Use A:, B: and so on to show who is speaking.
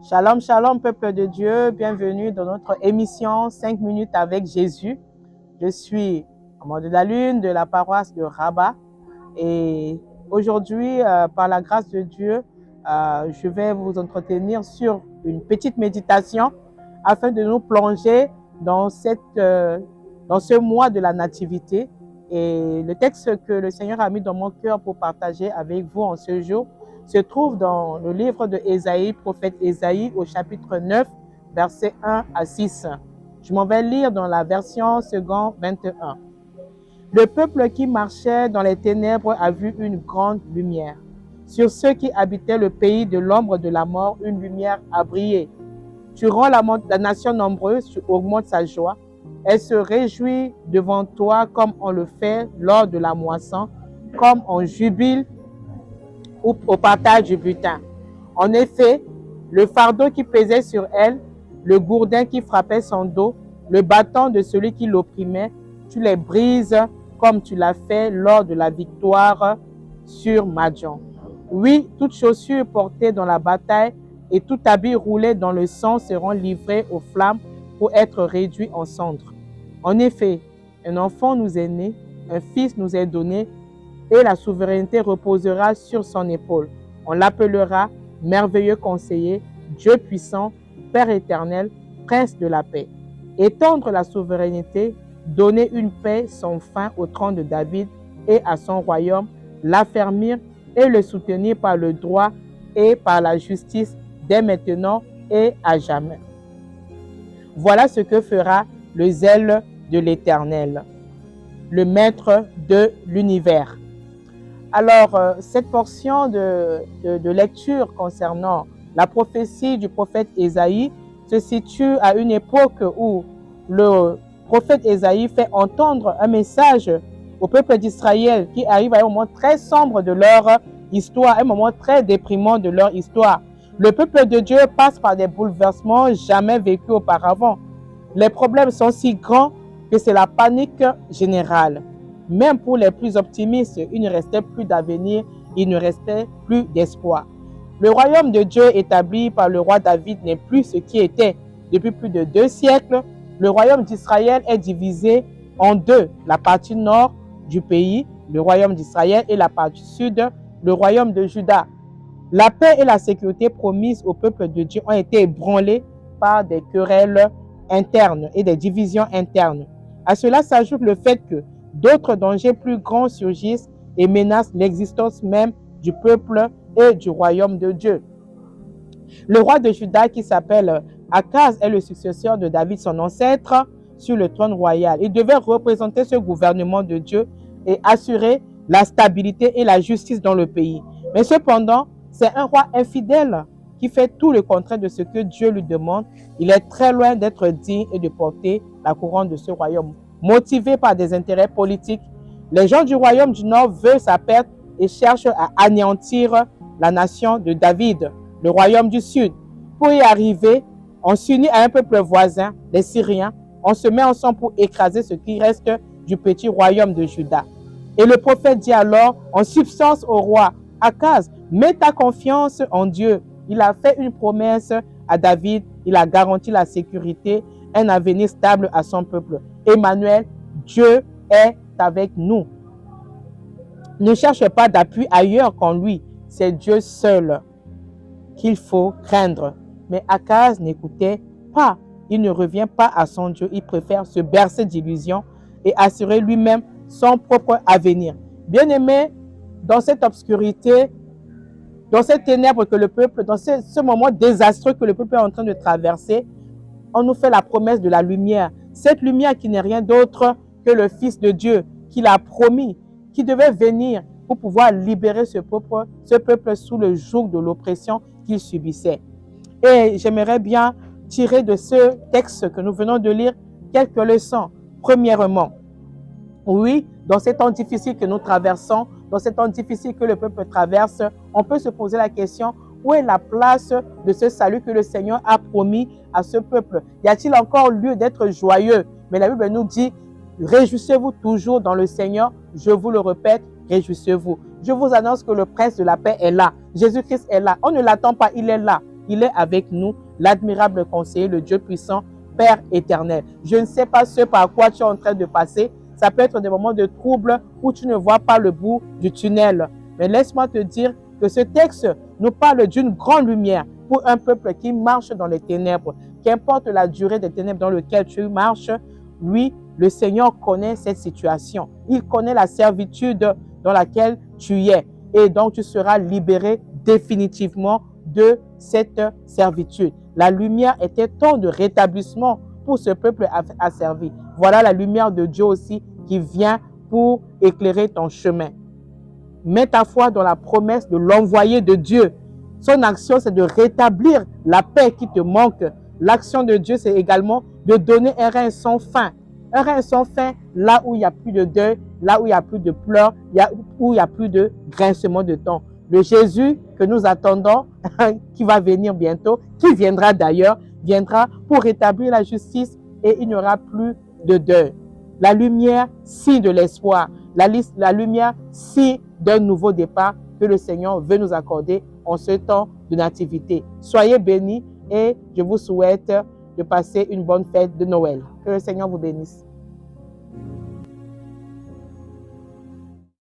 A: Shalom, shalom, peuple de Dieu. Bienvenue dans notre émission 5 minutes avec Jésus. Je suis Amand de la Lune de la paroisse de Rabat. Et aujourd'hui, par la grâce de Dieu, je vais vous entretenir sur une petite méditation afin de nous plonger dans ce mois de la Nativité. Et le texte que le Seigneur a mis dans mon cœur pour partager avec vous en ce jour se trouve dans le livre de Ésaïe, prophète Ésaïe, au chapitre 9, versets 1 à 6. Je m'en vais lire dans la version second 21. Le peuple qui marchait dans les ténèbres a vu une grande lumière. Sur ceux qui habitaient le pays de l'ombre de la mort, une lumière a brillé. Tu rends la nation nombreuse, tu augmentes sa joie. Elle se réjouit devant toi comme on le fait lors de la moisson, comme on jubile au partage du butin. En effet, le fardeau qui pesait sur elle, le gourdin qui frappait son dos, le bâton de celui qui l'opprimait, tu les brises comme tu l'as fait lors de la victoire sur Madian. Oui, toutes chaussures portées dans la bataille et tout habit roulé dans le sang seront livrés aux flammes pour être réduits en cendres. En effet, un enfant nous est né, un fils nous est donné, et la souveraineté reposera sur son épaule. On l'appellera merveilleux conseiller, Dieu puissant, Père éternel, prince de la paix. Étendre la souveraineté, donner une paix sans fin au trône de David et à son royaume, l'affermir et le soutenir par le droit et par la justice dès maintenant et à jamais. Voilà ce que fera le zèle de l'Éternel, le maître de l'univers. Alors, cette portion de lecture concernant la prophétie du prophète Ésaïe se situe à une époque où le prophète Ésaïe fait entendre un message au peuple d'Israël qui arrive à un moment très sombre de leur histoire, un moment très déprimant de leur histoire. Le peuple de Dieu passe par des bouleversements jamais vécus auparavant. Les problèmes sont si grands que c'est la panique générale. Même pour les plus optimistes, il ne restait plus d'avenir, il ne restait plus d'espoir. Le royaume de Dieu établi par le roi David n'est plus ce qui était. Depuis plus de 2 siècles, le royaume d'Israël est divisé en deux. La partie nord du pays, le royaume d'Israël, et la partie sud, le royaume de Juda. La paix et la sécurité promises au peuple de Dieu ont été ébranlées par des querelles internes et des divisions internes. À cela s'ajoute le fait que d'autres dangers plus grands surgissent et menacent l'existence même du peuple et du royaume de Dieu. Le roi de Juda, qui s'appelle Akaz, est le successeur de David, son ancêtre, sur le trône royal. Il devait représenter ce gouvernement de Dieu et assurer la stabilité et la justice dans le pays. Mais cependant, c'est un roi infidèle qui fait tout le contraire de ce que Dieu lui demande. Il est très loin d'être digne et de porter la couronne de ce royaume. Motivés par des intérêts politiques, les gens du royaume du Nord veulent sa perte et cherchent à anéantir la nation de David, le royaume du Sud. Pour y arriver, on s'unit à un peuple voisin, les Syriens. On se met ensemble pour écraser ce qui reste du petit royaume de Juda. Et le prophète dit alors, en substance au roi, Akaz, mets ta confiance en Dieu. Il a fait une promesse à David, il a garanti la sécurité, un avenir stable à son peuple. Emmanuel, Dieu est avec nous. Ne cherche pas d'appui ailleurs qu'en lui. C'est Dieu seul qu'il faut craindre. Mais Akaz n'écoutait pas. Il ne revient pas à son Dieu. Il préfère se bercer d'illusions et assurer lui-même son propre avenir. Bien-aimé, dans cette obscurité, dans ces ténèbres que le peuple, dans ce moment désastreux que le peuple est en train de traverser, on nous fait la promesse de la lumière. Cette lumière qui n'est rien d'autre que le Fils de Dieu, qu'il a promis, qui devait venir pour pouvoir libérer ce peuple sous le joug de l'oppression qu'il subissait. Et j'aimerais bien tirer de ce texte que nous venons de lire quelques leçons. Premièrement, oui, dans ces temps difficiles que nous traversons, dans ces temps difficiles que le peuple traverse, on peut se poser la question, où est la place de ce salut que le Seigneur a promis à ce peuple? Y a-t-il encore lieu d'être joyeux? Mais la Bible nous dit, réjouissez-vous toujours dans le Seigneur. Je vous le répète, réjouissez-vous. Je vous annonce que le prince de la paix est là. Jésus-Christ est là. On ne l'attend pas, il est là. Il est avec nous, l'admirable conseiller, le Dieu puissant, Père éternel. Je ne sais pas ce par quoi tu es en train de passer. Ça peut être des moments de trouble où tu ne vois pas le bout du tunnel. Mais laisse-moi te dire que ce texte nous parle d'une grande lumière pour un peuple qui marche dans les ténèbres. Qu'importe la durée des ténèbres dans lesquelles tu marches, lui, le Seigneur connaît cette situation. Il connaît la servitude dans laquelle tu es. Et donc, tu seras libéré définitivement de cette servitude. La lumière est un temps de rétablissement pour ce peuple asservi. Voilà la lumière de Dieu aussi qui vient pour éclairer ton chemin. Mets ta foi dans la promesse de l'envoyé de Dieu. Son action, c'est de rétablir la paix qui te manque. L'action de Dieu, c'est également de donner un règne sans fin. Un règne sans fin, là où il n'y a plus de deuil, là où il n'y a plus de pleurs, où il n'y a plus de grincement de temps. Le Jésus que nous attendons, qui va venir bientôt, qui viendra d'ailleurs, viendra pour rétablir la justice et il n'y aura plus de deuil. La lumière, signe de l'espoir. La lumière, signe d'un nouveau départ que le Seigneur veut nous accorder en ce temps de nativité. Soyez bénis et je vous souhaite de passer une bonne fête de Noël. Que le Seigneur vous bénisse.